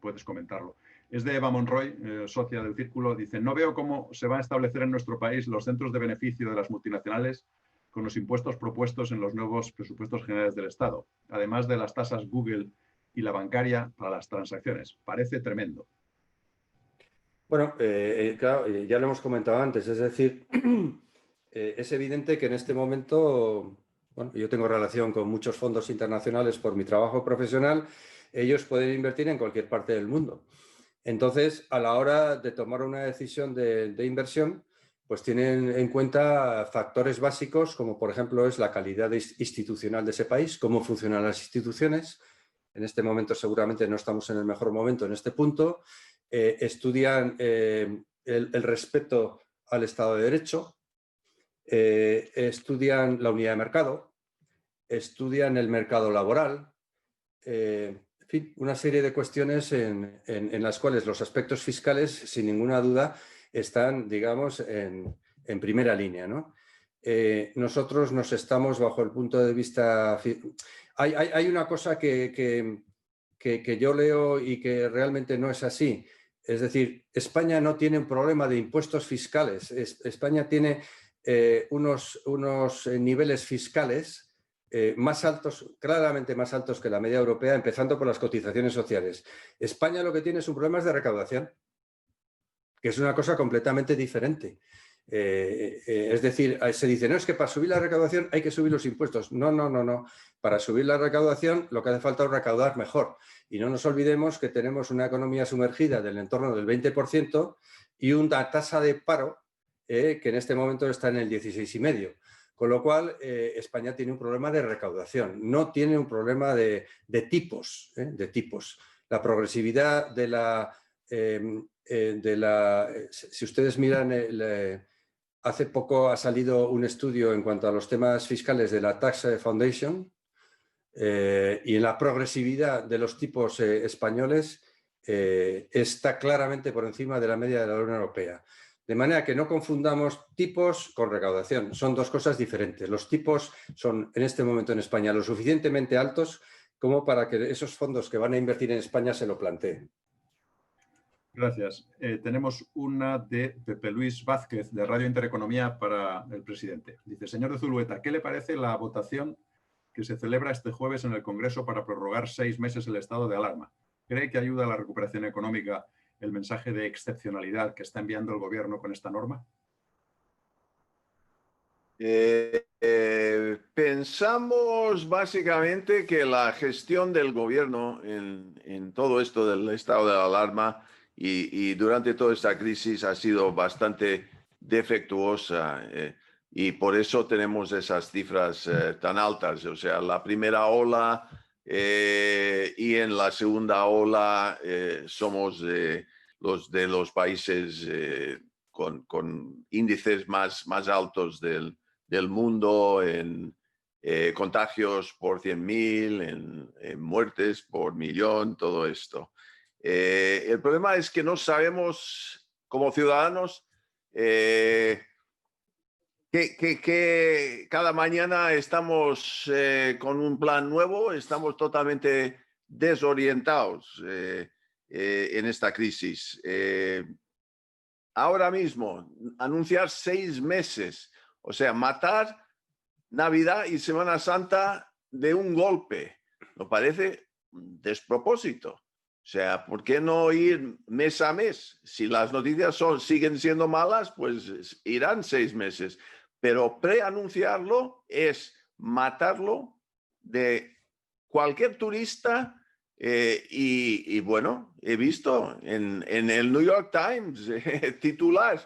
puedes comentarlo. Es de Eva Monroy, socia del Círculo. Dice, no veo cómo se van a establecer en nuestro país los centros de beneficio de las multinacionales con los impuestos propuestos en los nuevos presupuestos generales del Estado, además de las tasas Google y la bancaria para las transacciones. Parece tremendo. Bueno, claro, ya lo hemos comentado antes, es decir, es evidente que en este momento, bueno, yo tengo relación con muchos fondos internacionales por mi trabajo profesional, ellos pueden invertir en cualquier parte del mundo. Entonces, a la hora de tomar una decisión de inversión, pues tienen en cuenta factores básicos como, por ejemplo, es la calidad institucional de ese país, cómo funcionan las instituciones. En este momento seguramente no estamos en el mejor momento en este punto. Estudian el respeto al Estado de Derecho, estudian la unidad de mercado, estudian el mercado laboral, en fin, una serie de cuestiones en las cuales los aspectos fiscales, sin ninguna duda, están, digamos, en primera línea, ¿no? Nosotros nos estamos, bajo el punto de vista... Hay una cosa que yo leo y que realmente no es así. Es decir, España no tiene un problema de impuestos fiscales. España tiene unos niveles fiscales más altos, claramente más altos que la media europea, empezando por las cotizaciones sociales. España lo que tiene es un problema de recaudación, que es una cosa completamente diferente. Es decir, se dice, no, es que para subir la recaudación hay que subir los impuestos. No, no, no, no. Para subir la recaudación lo que hace falta es recaudar mejor. Y no nos olvidemos que tenemos una economía sumergida del entorno del 20% y una tasa de paro que en este momento está en el 16,5%. Con lo cual, España tiene un problema de recaudación, no tiene un problema de tipos. La progresividad de la... si ustedes miran, hace poco ha salido un estudio en cuanto a los temas fiscales de la Tax Foundation y en la progresividad de los tipos españoles está claramente por encima de la media de la Unión Europea. De manera que no confundamos tipos con recaudación. Son dos cosas diferentes. Los tipos son en este momento en España lo suficientemente altos como para que esos fondos que van a invertir en España se lo planteen. Gracias. Tenemos una de Pepe Luis Vázquez, de Radio Intereconomía, para el presidente. Dice, señor de Zulueta, ¿qué le parece la votación que se celebra este jueves en el Congreso para prorrogar 6 meses el estado de alarma? ¿Cree que ayuda a la recuperación económica el mensaje de excepcionalidad que está enviando el Gobierno con esta norma? Pensamos básicamente que la gestión del Gobierno en todo esto del estado de alarma y durante toda esta crisis ha sido bastante defectuosa y por eso tenemos esas cifras tan altas. O sea, la primera ola y en la segunda ola somos los países con índices más altos del mundo en contagios por 100.000, en muertes por millón, todo esto. El problema es que no sabemos como ciudadanos que cada mañana estamos con un plan nuevo, estamos totalmente desorientados en esta crisis. Ahora mismo, anunciar 6 meses, o sea, matar Navidad y Semana Santa de un golpe, me parece un despropósito. O sea, ¿por qué no ir mes a mes? Si las noticias siguen siendo malas, pues irán 6 meses. Pero preanunciarlo es matarlo de cualquier turista. Y bueno, he visto en el New York Times titular,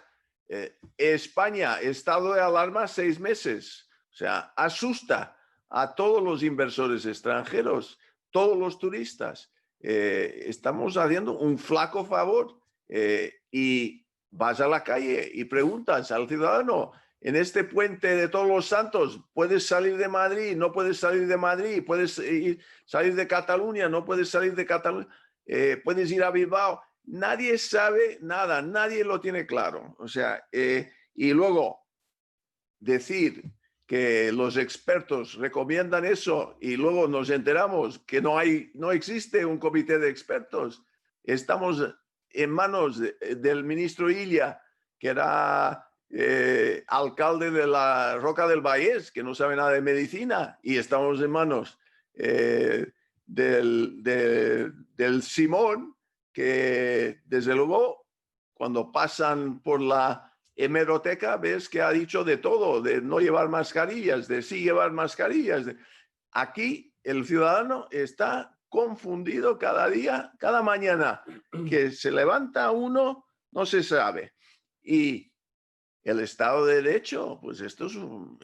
España, estado de alarma 6 meses. O sea, asusta a todos los inversores extranjeros, todos los turistas. estamos haciendo un flaco favor y vas a la calle y preguntas al ciudadano, en este puente de Todos los Santos, ¿puedes salir de Madrid? ¿No puedes salir de Madrid? ¿Puedes salir de Cataluña? ¿No puedes salir de Cataluña? ¿Puedes ir a Bilbao? Nadie sabe nada, nadie lo tiene claro. O sea, y luego decir que los expertos recomiendan eso y luego nos enteramos que no existe un comité de expertos. Estamos en manos del ministro Illa, que era alcalde de la Roca del Vallés, que no sabe nada de medicina, y estamos en manos del Simón, que desde luego cuando pasan por la hemeroteca ves que ha dicho de todo, de no llevar mascarillas, de sí llevar mascarillas. Aquí el ciudadano está confundido cada día, cada mañana que se levanta uno, no se sabe. Y el Estado de Derecho, pues esto es un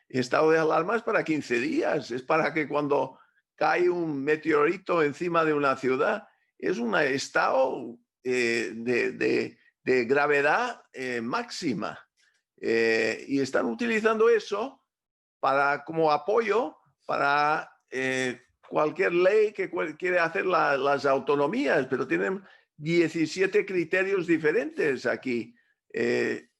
estado de alarma es para 15 días, es para que cuando cae un meteorito encima de una ciudad, es un estado de gravedad máxima. Y están utilizando eso como apoyo para cualquier ley que quiere hacer las autonomías, pero tienen 17 criterios diferentes aquí.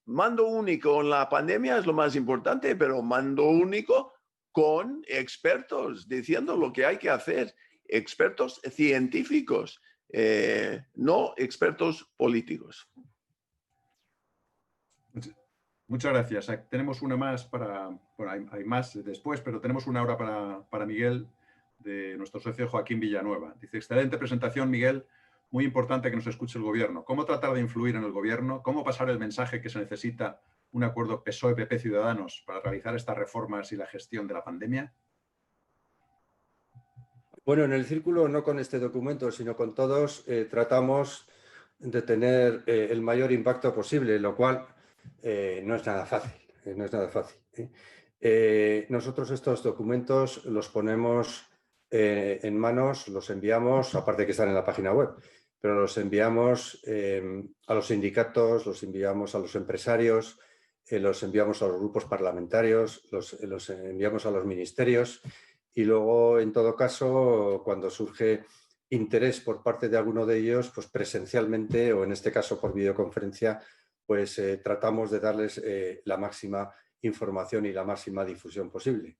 Mando único en la pandemia es lo más importante, pero mando único con expertos diciendo lo que hay que hacer, expertos científicos, no expertos políticos. Muchas gracias. Tenemos una más bueno, hay más después, pero tenemos una hora para Miguel, de nuestro socio Joaquín Villanueva. Dice, excelente presentación, Miguel. Muy importante que nos escuche el gobierno. ¿Cómo tratar de influir en el gobierno? ¿Cómo pasar el mensaje que se necesita un acuerdo PSOE-PP Ciudadanos para realizar estas reformas y la gestión de la pandemia? Bueno, en el círculo, no con este documento, sino con todos, tratamos de tener el mayor impacto posible, lo cual no es nada fácil. No es nada fácil. Nosotros estos documentos los ponemos en manos, los enviamos, aparte que están en la página web, pero los enviamos a los sindicatos, los enviamos a los empresarios, los enviamos a los grupos parlamentarios, los enviamos a los ministerios y luego, en todo caso, cuando surge interés por parte de alguno de ellos, pues presencialmente o en este caso por videoconferencia, pues tratamos de darles la máxima información y la máxima difusión posible.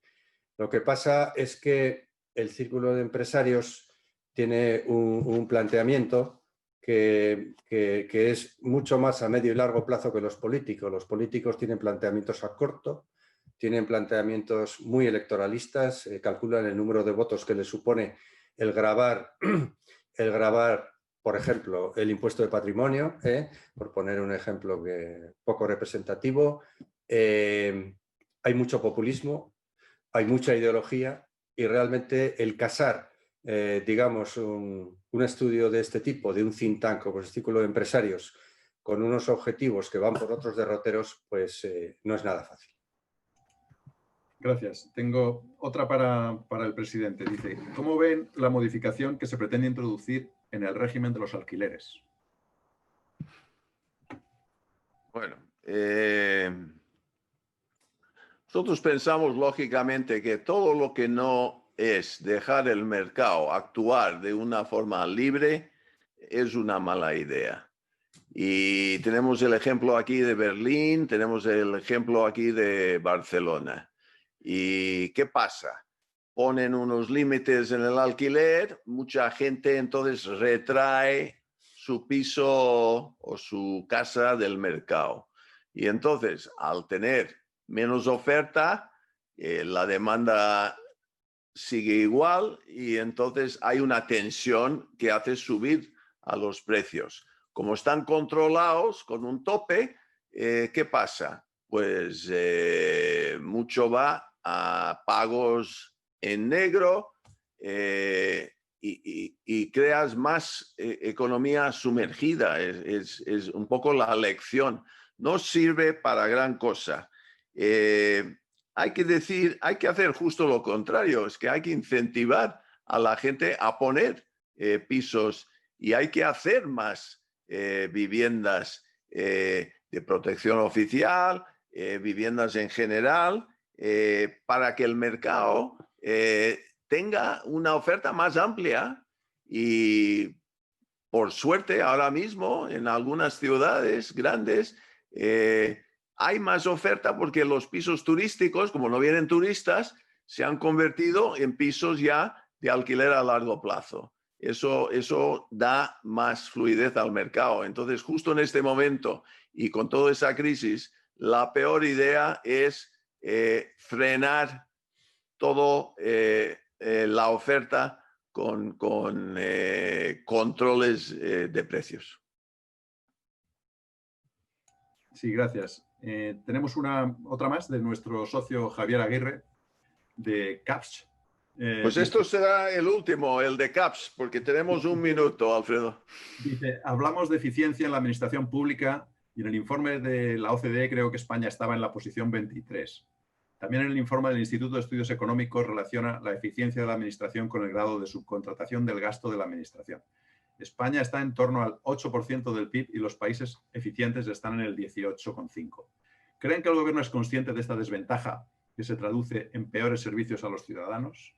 Lo que pasa es que el Círculo de Empresarios tiene un planteamiento que es mucho más a medio y largo plazo que los políticos. Los políticos tienen planteamientos a corto, tienen planteamientos muy electoralistas, calculan el número de votos que les supone el gravar, por ejemplo, el impuesto de patrimonio, por poner un ejemplo poco representativo. Hay mucho populismo, hay mucha ideología y realmente el casar, digamos, un estudio de este tipo, de un think tank como el Círculo de Empresarios, con unos objetivos que van por otros derroteros, pues no es nada fácil. Gracias. Tengo otra para el presidente. Dice, ¿cómo ven la modificación que se pretende introducir en el régimen de los alquileres? Bueno, nosotros pensamos lógicamente que todo lo que no es dejar el mercado actuar de una forma libre es una mala idea. Y tenemos el ejemplo aquí de Berlín, tenemos el ejemplo aquí de Barcelona. ¿Y qué pasa? Ponen unos límites en el alquiler, mucha gente entonces retrae su piso o su casa del mercado. Y entonces, al tener menos oferta, la demanda sigue igual y entonces hay una tensión que hace subir a los precios. Como están controlados con un tope, ¿qué pasa? Pues mucho va a pagos en negro y creas más economía sumergida. Es un poco la lección. No sirve para gran cosa. Hay que hacer justo lo contrario, es que hay que incentivar a la gente a poner pisos y hay que hacer más viviendas de protección oficial, viviendas en general, para que el mercado tenga una oferta más amplia. Y por suerte ahora mismo en algunas ciudades grandes hay más oferta porque los pisos turísticos, como no vienen turistas, se han convertido en pisos ya de alquiler a largo plazo. Eso da más fluidez al mercado. Entonces, justo en este momento y con toda esa crisis, la peor idea es frenar todo la oferta con controles de precios. Sí, gracias. Tenemos otra más de nuestro socio Javier Aguirre, de CAPS. Pues esto será el último, el de CAPS, porque tenemos un minuto, Alfredo. Dice, hablamos de eficiencia en la administración pública y en el informe de la OCDE creo que España estaba en la posición 23. También en el informe del Instituto de Estudios Económicos relaciona la eficiencia de la administración con el grado de subcontratación del gasto de la administración. España está en torno al 8% del PIB y los países eficientes están en el 18,5%. ¿Creen que el gobierno es consciente de esta desventaja que se traduce en peores servicios a los ciudadanos?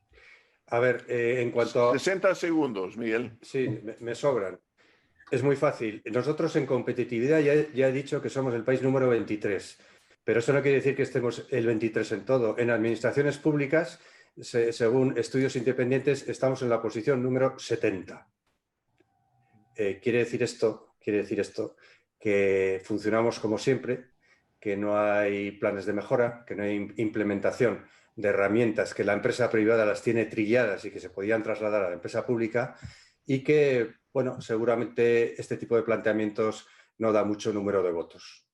A ver, en cuanto a... 60 segundos, Miguel. Sí, me sobran. Es muy fácil. Nosotros en competitividad ya he dicho que somos el país número 23, pero eso no quiere decir que estemos el 23 en todo. En administraciones públicas, según estudios independientes, estamos en la posición número 70. Quiere decir esto que funcionamos como siempre, que no hay planes de mejora, que no hay implementación de herramientas que la empresa privada las tiene trilladas y que se podían trasladar a la empresa pública y que, bueno, seguramente este tipo de planteamientos no da mucho número de votos.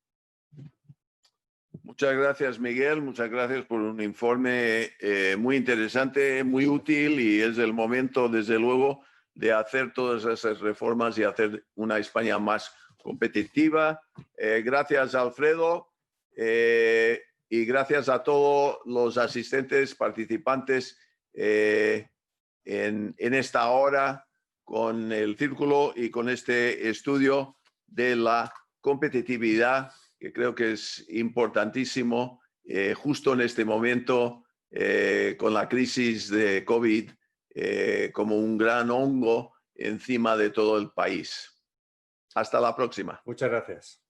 Muchas gracias, Miguel. Muchas gracias por un informe muy interesante, muy útil y es el momento, desde luego, de hacer todas esas reformas y hacer una España más competitiva. Gracias, Alfredo. Y gracias a todos los asistentes, participantes en esta hora con el Círculo y con este estudio de la competitividad, que creo que es importantísimo justo en este momento con la crisis de COVID como un gran hongo encima de todo el país. Hasta la próxima. Muchas gracias.